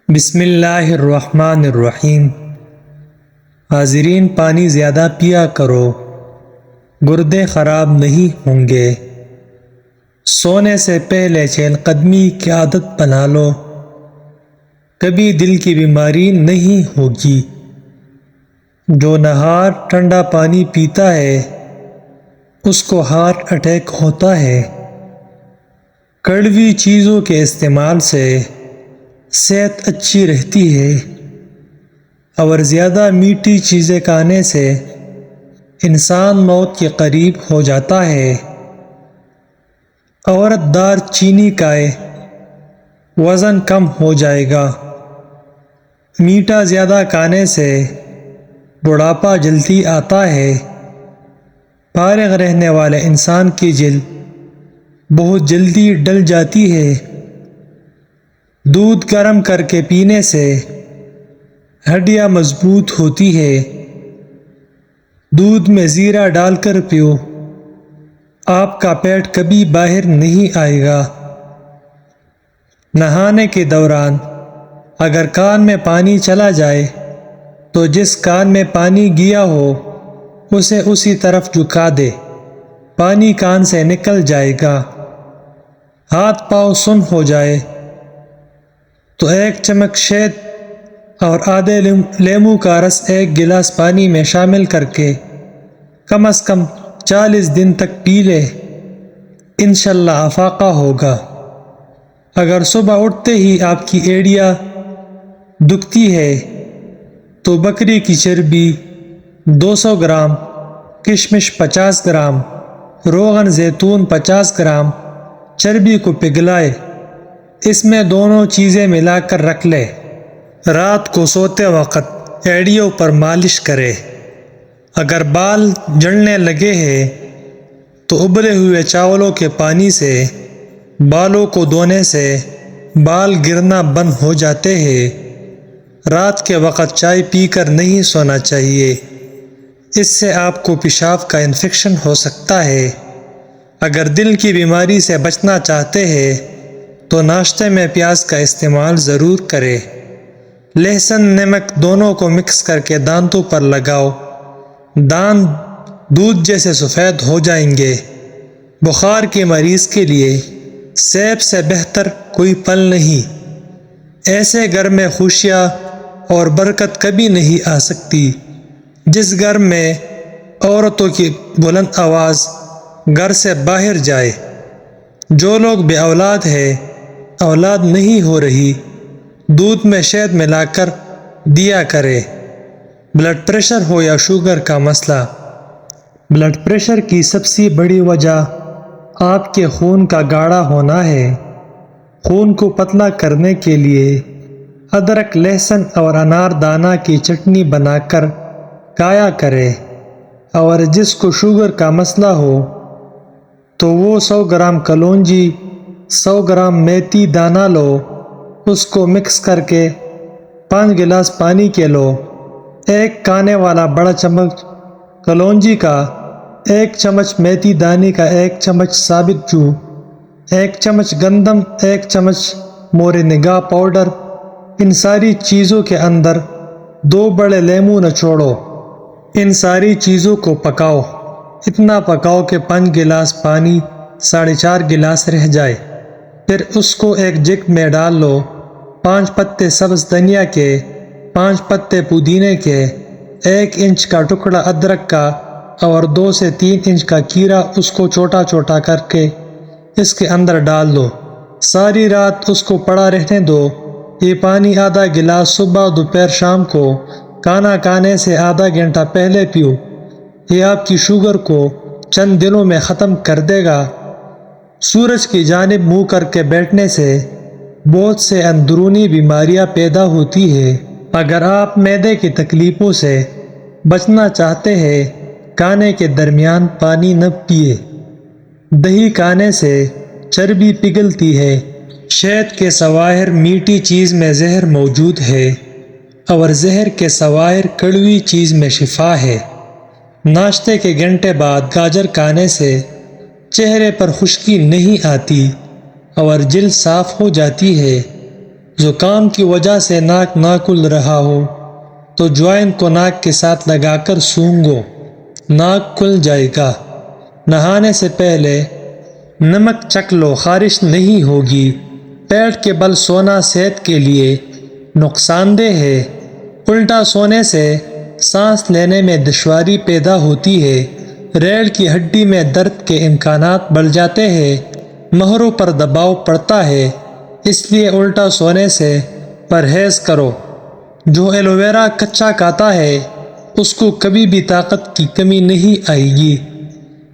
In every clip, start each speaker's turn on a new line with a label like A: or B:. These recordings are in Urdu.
A: بسم اللہ الرحمن الرحیم۔ حاضرین، پانی زیادہ پیا کرو، گردے خراب نہیں ہوں گے۔ سونے سے پہلے چہل قدمی کی عادت بنا لو، کبھی دل کی بیماری نہیں ہوگی۔ جو نہار ٹھنڈا پانی پیتا ہے اس کو ہارٹ اٹیک ہوتا ہے۔ کڑوی چیزوں کے استعمال سے صحت اچھی رہتی ہے، اور زیادہ میٹھی چیزیں کھانے سے انسان موت کے قریب ہو جاتا ہے۔ عورت دار چینی کھائے، وزن کم ہو جائے گا۔ میٹھا زیادہ کھانے سے بڑھاپا جلدی آتا ہے۔ فارغ رہنے والے انسان کی جلد بہت جلدی ڈل جاتی ہے۔ دودھ گرم کر کے پینے سے ہڈیاں مضبوط ہوتی ہے۔ دودھ میں زیرہ ڈال کر پیو، آپ کا پیٹ کبھی باہر نہیں آئے گا۔ نہانے کے دوران اگر کان میں پانی چلا جائے تو جس کان میں پانی گیا ہو اسے اسی طرف جھکا دے، پانی کان سے نکل جائے گا۔ ہاتھ پاؤں سن ہو جائے تو 1 چمچ شہد اور آدھے لیموں کا رس 1 گلاس پانی میں شامل کر کے کم از کم 40 دن تک پی لے، انشاءاللہ افاقہ ہوگا۔ اگر صبح اٹھتے ہی آپ کی ایڑیاں دکھتی ہے تو بکری کی چربی 200 گرام، کشمش 50 گرام، روغن زیتون 50 گرام چربی کو پگھلائے، اس میں دونوں چیزیں ملا کر رکھ لے۔ رات کو سوتے وقت ایڑیوں پر مالش کرے۔ اگر بال جھڑنے لگے ہیں تو ابلے ہوئے چاولوں کے پانی سے بالوں کو دھونے سے بال گرنا بند ہو جاتے ہیں۔ رات کے وقت چائے پی کر نہیں سونا چاہیے، اس سے آپ کو پیشاب کا انفیکشن ہو سکتا ہے۔ اگر دل کی بیماری سے بچنا چاہتے ہیں تو ناشتے میں پیاز کا استعمال ضرور کریں۔ لہسن نمک دونوں کو مکس کر کے دانتوں پر لگاؤ، دانت دودھ جیسے سفید ہو جائیں گے۔ بخار کے مریض کے لیے سیب سے بہتر کوئی پھل نہیں۔ ایسے گھر میں خوشیاں اور برکت کبھی نہیں آ سکتی جس گھر میں عورتوں کی بلند آواز گھر سے باہر جائے۔ جو لوگ بے اولاد ہیں، اولاد نہیں ہو رہی، دودھ میں شہد ملا کر دیا کرے۔ بلڈ پریشر ہو یا شوگر کا مسئلہ، بلڈ پریشر کی سب سے بڑی وجہ آپ کے خون کا گاڑھا ہونا ہے۔ خون کو پتلا کرنے کے لیے ادرک، لہسن اور انار دانہ کی چٹنی بنا کر کھایا کرے، اور جس کو شوگر کا مسئلہ ہو تو وہ 100 گرام کلونجی، 100 گرام میتھی دانہ لو، اس کو مکس کر کے 5 گلاس پانی کے لو۔ 1 کھانے والا بڑا چمچ کلونجی کا، 1 چمچ میتھی دانے کا، 1 چمچ ثابت جو، 1 چمچ گندم، 1 چمچ مورنگا پاؤڈر، ان ساری چیزوں کے اندر 2 بڑے لیموں نچوڑو۔ ان ساری چیزوں کو پکاؤ، اتنا پکاؤ کہ 5 گلاس پانی 4.5 گلاس رہ جائے۔ پھر اس کو ایک جگ میں ڈال لو۔ 5 پتے سبز دھنیا کے، 5 پتے پودینے کے، 1 انچ کا ٹکڑا ادرک کا اور 2 سے 3 انچ کا کھیرا، اس کو چھوٹا چھوٹا کر کے اس کے اندر ڈال دو۔ ساری رات اس کو پڑا رہنے دو۔ یہ پانی آدھا گلاس صبح، دوپہر، شام کو کھانا کھانے سے آدھا گھنٹہ پہلے پیو۔ یہ آپ کی شوگر کو چند دنوں میں ختم کر دے گا۔ سورج کی جانب منہ کر کے بیٹھنے سے بہت سے اندرونی بیماریاں پیدا ہوتی ہیں۔ اگر آپ معدے کی تکلیفوں سے بچنا چاہتے ہیں، کھانے کے درمیان پانی نہ پیے۔ دہی کھانے سے چربی پگھلتی ہے۔ شہد کے سوائر میٹھی چیز میں زہر موجود ہے، اور زہر کے سوائر کڑوی چیز میں شفا ہے۔ ناشتے کے گھنٹے بعد گاجر کھانے سے چہرے پر خشکی نہیں آتی اور جلد صاف ہو جاتی ہے۔ زکام کی وجہ سے ناک نہ کھل رہا ہو تو جوائن کو ناک کے ساتھ لگا کر سونگھو، ناک کھل جائے گا۔ نہانے سے پہلے نمک چکھ لو، خارش نہیں ہوگی۔ پیٹ کے بل سونا صحت کے لیے نقصان دہ ہے۔ الٹا سونے سے سانس لینے میں دشواری پیدا ہوتی ہے، ریڑھ کی ہڈی میں درد کے امکانات بڑھ جاتے ہیں، مہروں پر دباؤ پڑتا ہے، اس لیے الٹا سونے سے پرہیز کرو۔ جو ایلو ویرا کچا کھاتا ہے اس کو کبھی بھی طاقت کی کمی نہیں آئے گی۔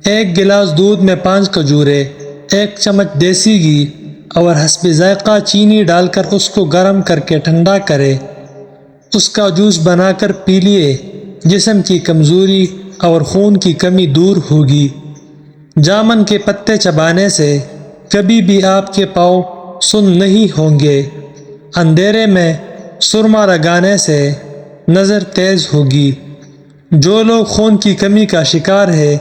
A: 1 گلاس دودھ میں 5 کھجوریں، 1 چمچ دیسی گھی اور حسب ذائقہ چینی ڈال کر اس کو گرم کر کے ٹھنڈا کرے، اس کا جوس بنا کر پی لیے، جسم کی کمزوری اور خون کی کمی دور ہوگی۔ جامن کے پتے چبانے سے کبھی بھی آپ کے پاؤں سن نہیں ہوں گے۔ اندھیرے میں سرما لگانے سے نظر تیز ہوگی۔ جو لوگ خون کی کمی کا شکار ہے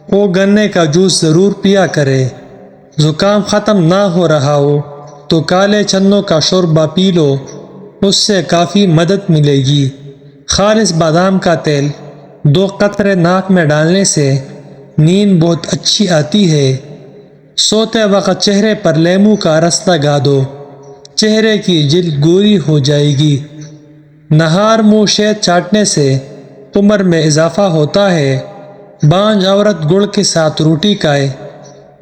A: وہ گنے کا جوس ضرور پیا کرے۔ زکام ختم نہ ہو رہا ہو تو کالے چنوں کا شوربہ پی لو، اس سے کافی مدد ملے گی۔ خالص بادام کا تیل 2 قطرے ناک میں ڈالنے سے نیند بہت اچھی آتی ہے۔ سوتے وقت چہرے پر لیموں کا رس لگا دو، چہرے کی جلد گوری ہو جائے گی۔ نہار منہ شہد چاٹنے سے عمر میں اضافہ ہوتا ہے۔ بانجھ عورت گڑ کے ساتھ روٹی کھائے۔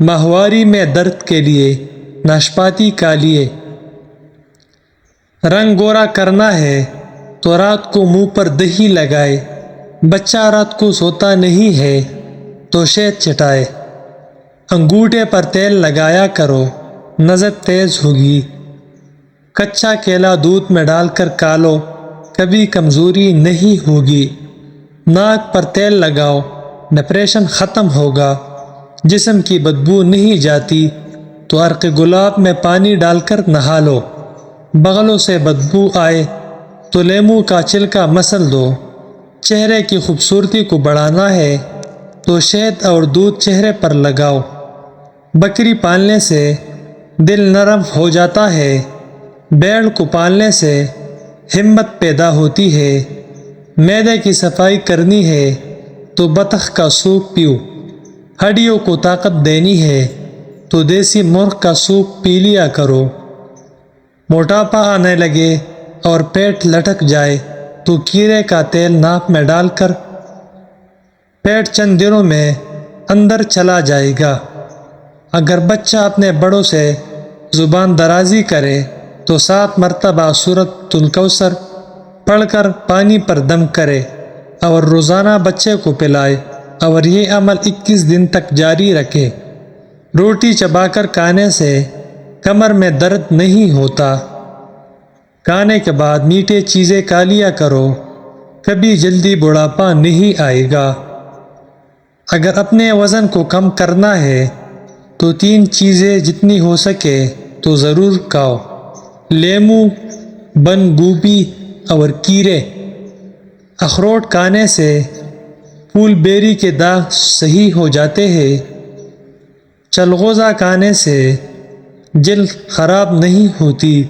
A: ماہواری میں درد کے لیے ناشپاتی کھائیے۔ رنگ گورا کرنا ہے تو رات کو منہ پر دہی لگائے۔ بچہ رات کو سوتا نہیں ہے تو شہد چٹائے۔ انگوٹھے پر تیل لگایا کرو، نظر تیز ہوگی۔ کچا کیلا دودھ میں ڈال کر کھا لو، کبھی کمزوری نہیں ہوگی۔ ناک پر تیل لگاؤ، ڈپریشن ختم ہوگا۔ جسم کی بدبو نہیں جاتی تو عرق گلاب میں پانی ڈال کر نہا لو۔ بغلوں سے بدبو آئے تو لیموں کا چھلکا مسل دو۔ چہرے کی خوبصورتی کو بڑھانا ہے تو شہد اور دودھ چہرے پر لگاؤ۔ بکری پالنے سے دل نرم ہو جاتا ہے۔ بیل کو پالنے سے ہمت پیدا ہوتی ہے۔ معدے کی صفائی کرنی ہے تو بطخ کا سوپ پیو۔ ہڈیوں کو طاقت دینی ہے تو دیسی مرغ کا سوپ پی لیا کرو۔ موٹاپا آنے لگے اور پیٹ لٹک جائے تو کیرے کا تیل ناک میں ڈال کر پیٹ چند دنوں میں اندر چلا جائے گا۔ اگر بچہ اپنے بڑوں سے زبان درازی کرے تو 7 مرتبہ سورۃ الکوثر پڑھ کر پانی پر دم کرے اور روزانہ بچے کو پلائے اور یہ عمل 21 دن تک جاری رکھے۔ روٹی چبا کر کھانے سے کمر میں درد نہیں ہوتا۔ کھانے کے بعد میٹھے چیزیں کھا لیا کرو، کبھی جلدی بڑھاپا نہیں آئے گا۔ اگر اپنے وزن کو کم کرنا ہے تو 3 چیزیں جتنی ہو سکے تو ضرور کھاؤ: لیموں، بند گوبھی اور کیرے۔ اخروٹ کھانے سے پھول بیری کے داغ صحیح ہو جاتے ہیں۔ چلغوزہ کھانے سے جلد خراب نہیں ہوتی۔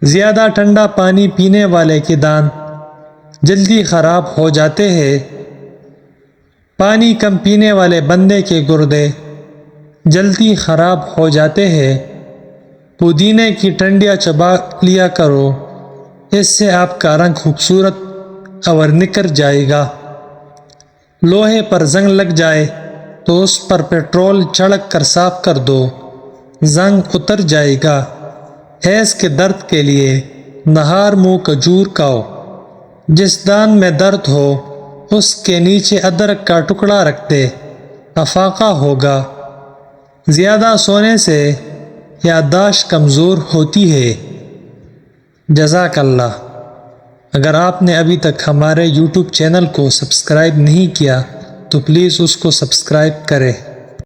A: زیادہ ٹھنڈا پانی پینے والے کے دانت جلدی خراب ہو جاتے ہیں۔ پانی کم پینے والے بندے کے گردے جلدی خراب ہو جاتے ہیں۔ پودینے کی ٹنڈیاں چبا لیا کرو، اس سے آپ کا رنگ خوبصورت اور نکھر جائے گا۔ لوہے پر زنگ لگ جائے تو اس پر پیٹرول چھڑک کر صاف کر دو، زنگ اتر جائے گا۔ حیض کے درد کے لیے نہار منہ کھجور کھاؤ۔ جس دان میں درد ہو اس کے نیچے ادرک کا ٹکڑا رکھ دے، افاقہ ہوگا۔ زیادہ سونے سے یادداشت کمزور ہوتی ہے۔ جزاک اللہ۔ اگر آپ نے ابھی تک ہمارے YouTube چینل کو سبسکرائب نہیں کیا تو پلیز اس کو سبسکرائب کریں۔